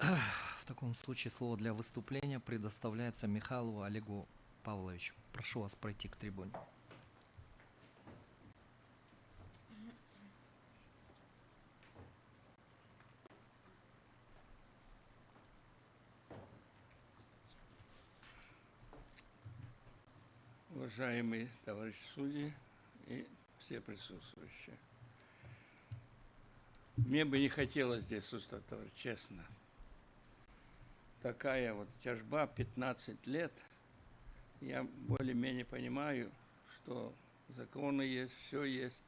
В таком случае слово для выступления предоставляется Михайлову Олегу Павловичу. Прошу вас пройти к трибуне. Уважаемые товарищи судьи и все присутствующие. Мне бы не хотелось здесь выступать, честно. Такая вот тяжба 15 лет. Я более-менее понимаю, что законы есть, все есть.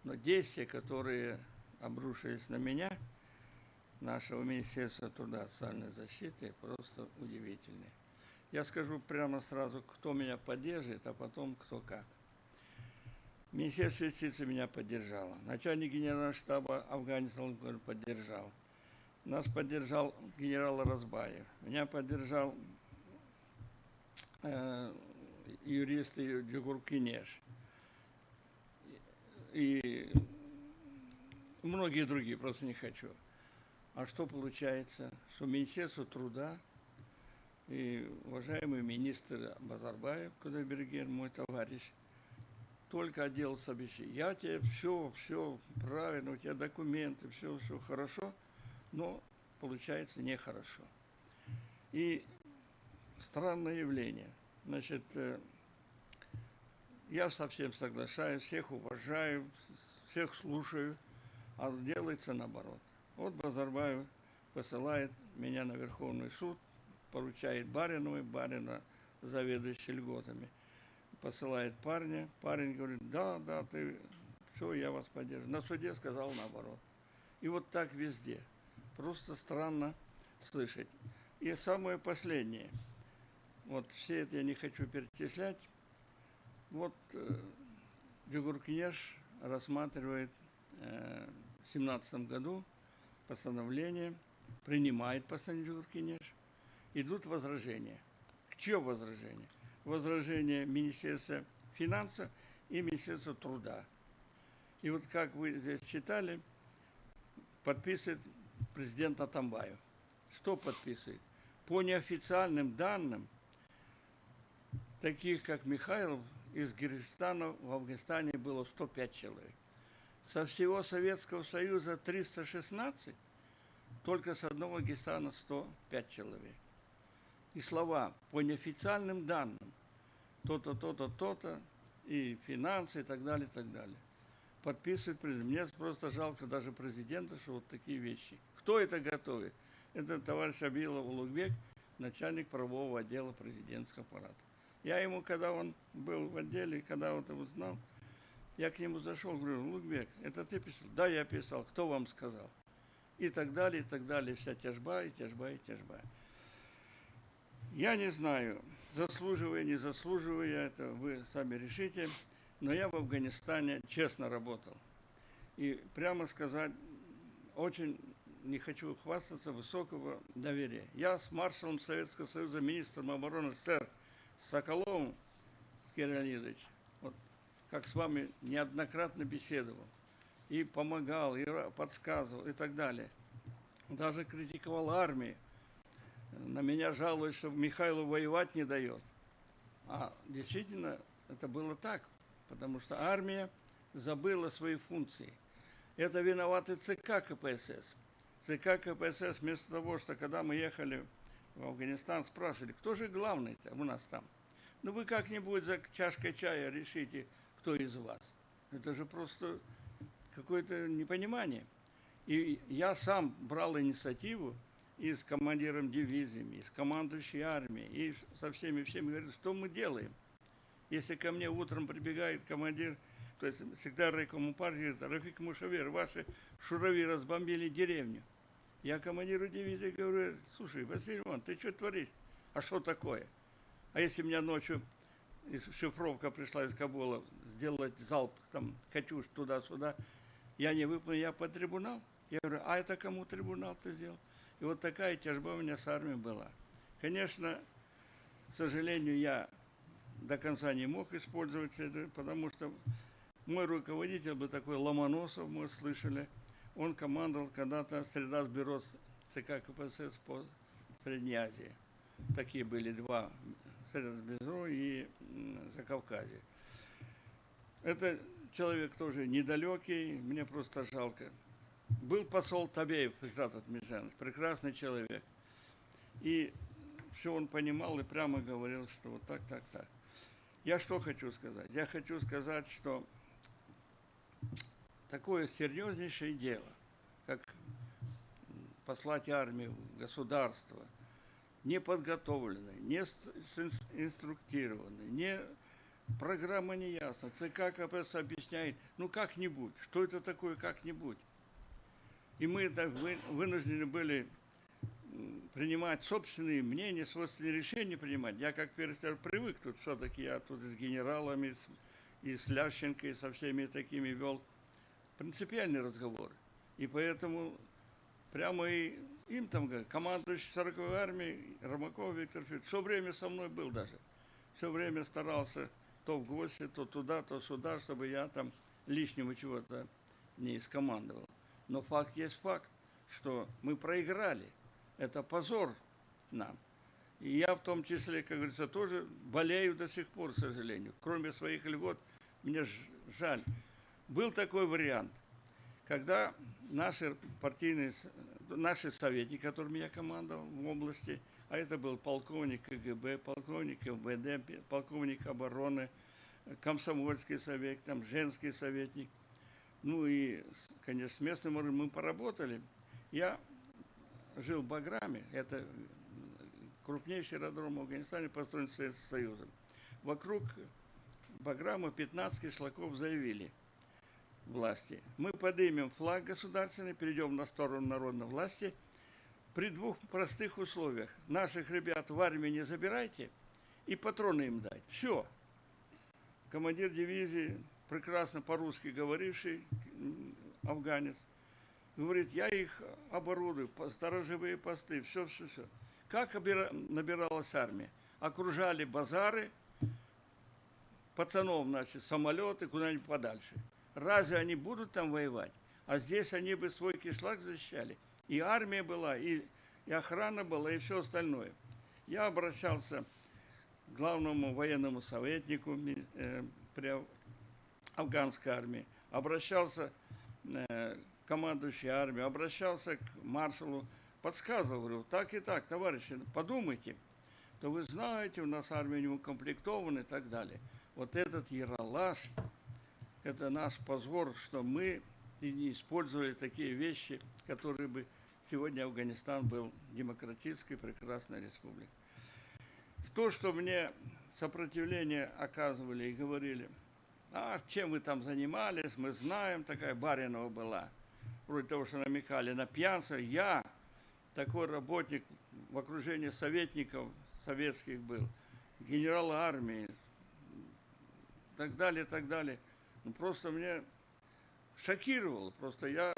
Но действия, которые обрушились на меня, нашего Министерства труда и социальной защиты, просто удивительные. Я скажу прямо сразу, кто меня поддержит, а потом кто как. Министерство юстиции меня поддержало. Начальник генерального штаба Афганистана поддержал. Нас поддержал генерал Разбаев. Меня поддержал юрист Джугур Кинеш. И многие другие, просто не хочу. А что получается? Что Министерство труда и уважаемый министр Базарбаев, Кудайберген, мой товарищ, только отделался обещанием. Я тебе все правильно, у тебя документы, все хорошо, но получается нехорошо. И странное явление. Значит, я совсем соглашаюсь, всех уважаю, всех слушаю, а делается наоборот. Вот Базарбаев посылает меня на Верховный суд, поручает Бариновой, Барина заведующий льготами, посылает парня, парень говорит, да, ты, все, я вас поддерживаю. На суде сказал наоборот. И вот так везде. Просто странно слышать. И самое последнее. Вот все это я не хочу перечислять. Вот Джугур Кинеш рассматривает в 2017 году постановление, принимает постановление Джугур Кинеш. Идут возражения. К чье возражение? Возражение Министерства финансов и Министерства труда. И вот как вы здесь читали, подписывает президент Атамбаев. Что подписывает? По неофициальным данным, таких как Михайлов, из Киргизстана в Афганистане было 105 человек. Со всего Советского Союза 316, только с одного Дагестана 105 человек. И слова по неофициальным данным, то-то, то-то, то-то, и финансы, и так далее, и так далее. Подписывает президент. Мне просто жалко даже президента, что вот такие вещи. Кто это готовит? Это товарищ Абилов Улугбек, начальник правового отдела президентского аппарата. Я ему, когда он был в отделе, когда вот его знал, я к нему зашел, говорю, Улугбек, это ты писал? Да, я писал. Кто вам сказал? И так далее, и так далее. Вся тяжба, и тяжба, и тяжба. Я не знаю, заслуживая, не заслуживая, это вы сами решите, но я в Афганистане честно работал. И прямо сказать, очень не хочу хвастаться, высокого доверия. Я с маршалом Советского Союза, министром обороны СССР Соколовым, Георгий Леонидович, вот, как с вами неоднократно беседовал, и помогал, и подсказывал, и так далее. Даже критиковал армию. На меня жалуются, что Михайлов воевать не дает. А действительно, это было так, потому что армия забыла свои функции. Это виноваты ЦК КПСС. ЦК КПСС вместо того, что когда мы ехали в Афганистан, спрашивали, кто же главный-то у нас там? Ну вы как-нибудь за чашкой чая решите, кто из вас. Это же просто какое-то непонимание. И я сам брал инициативу и с командиром дивизиями, и с командующей армией, и со всеми, говорит, что мы делаем? Если ко мне утром прибегает командир, то есть секретарь райкома партии, говорит, Рафик Мушавер, ваши шурави разбомбили деревню. Я командиру дивизии говорю, слушай, Василий Иванович, ты что творишь? А что такое? А если меня ночью шифровка пришла из Кабула, сделать залп, там, Катюш, туда-сюда, я не выполнил, я под трибунал. Я говорю, а это кому трибунал-то сделал? И вот такая тяжба у меня с армией была. Конечно, к сожалению, я до конца не мог использовать это, потому что мой руководитель был такой Ломоносов, мы слышали. Он командовал когда-то Средасбюро ЦК КПСС по Средней Азии. Такие были два, Среднебезру и Закавказье. Это человек тоже недалекий, мне просто жалко. Был посол Табеев, Фикрат Атмеджанович, прекрасный человек. И все он понимал и прямо говорил, что вот так, так, так. Я что хочу сказать? Я хочу сказать, что такое серьезнейшее дело, как послать армию в государство, не подготовленной, не инструктированной, не программа не ясна. ЦК КПСС объясняет, ну как-нибудь, что это такое как-нибудь. И мы вынуждены были принимать собственные мнения, собственные решения принимать. Я как перестер привык, тут все-таки я тут с генералами, и с Лященко, и со всеми такими вел принципиальные разговоры. И поэтому прямо и им там, командующий 40-й армией, Ромаков Виктор Федорович, все время со мной был даже. Все время старался то в гости, то туда, то сюда, чтобы я там лишнего чего-то не скомандовал. Но факт есть факт, что мы проиграли. Это позор нам. И я в том числе, как говорится, тоже болею до сих пор, к сожалению. Кроме своих льгот, мне жаль. Был такой вариант, когда наши партийные, наши советники, которыми я командовал в области, а это был полковник КГБ, полковник МВД, полковник обороны, комсомольский советник, там женский советник, ну и, конечно, с местным уровнем мы поработали. Я жил в Баграме, это крупнейший аэродром в Афганистане, построен Советским Союзом. Вокруг Баграма 15 кишлаков заявили власти: мы поднимем флаг государственный, перейдем на сторону народной власти при двух простых условиях. Наших ребят в армию не забирайте и патроны им дать. Все. Командир дивизии, прекрасно по-русски говоривший афганец, говорит, я их оборудую, сторожевые посты, все. Как набиралась армия? Окружали базары, пацанов, значит, самолеты куда-нибудь подальше. Разве они будут там воевать? А здесь они бы свой кишлак защищали. И армия была, и охрана была, и все остальное. Я обращался к главному военному советнику при афганской армии, обращался к командующей армией, обращался к маршалу, подсказывал, говорю, так и так, товарищи, подумайте, то вы знаете, у нас армия не укомплектована и так далее. Вот этот яралаш, это наш позор, что мы не использовали такие вещи, которые бы сегодня Афганистан был демократической, прекрасной республикой. То, что мне сопротивление оказывали и говорили, чем вы там занимались, мы знаем, такая Баринова была, вроде того, что намекали на пьянство. Я такой работник в окружении советников советских был, генерал армии, так далее, так далее. Ну, просто мне шокировало, просто я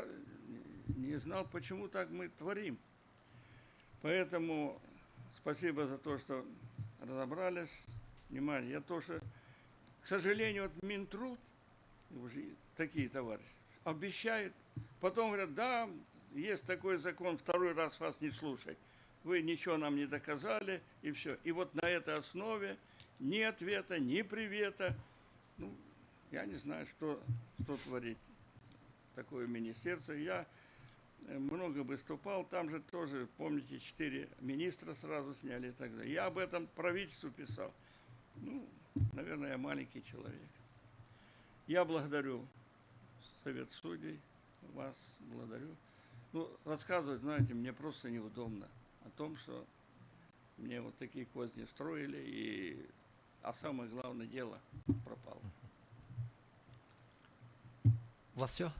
не знал, почему так мы творим. Поэтому спасибо за то, что разобрались. Внимание, я тоже, к сожалению, вот Минтруд, уже такие товарищи, обещают, потом говорят, да, есть такой закон, второй раз вас не слушать. Вы ничего нам не доказали, и все. И вот на этой основе ни ответа, ни привета. Ну, я не знаю, что творить такое министерство. Я много выступал, там же тоже, помните, 4 министра сразу сняли и так далее. Я об этом правительству писал. Ну, наверное, я маленький человек. Я благодарю Совет судей, вас благодарю. Ну, рассказывать, знаете, мне просто неудобно о том, что мне вот такие козни строили, а самое главное, дело пропало. У вас все?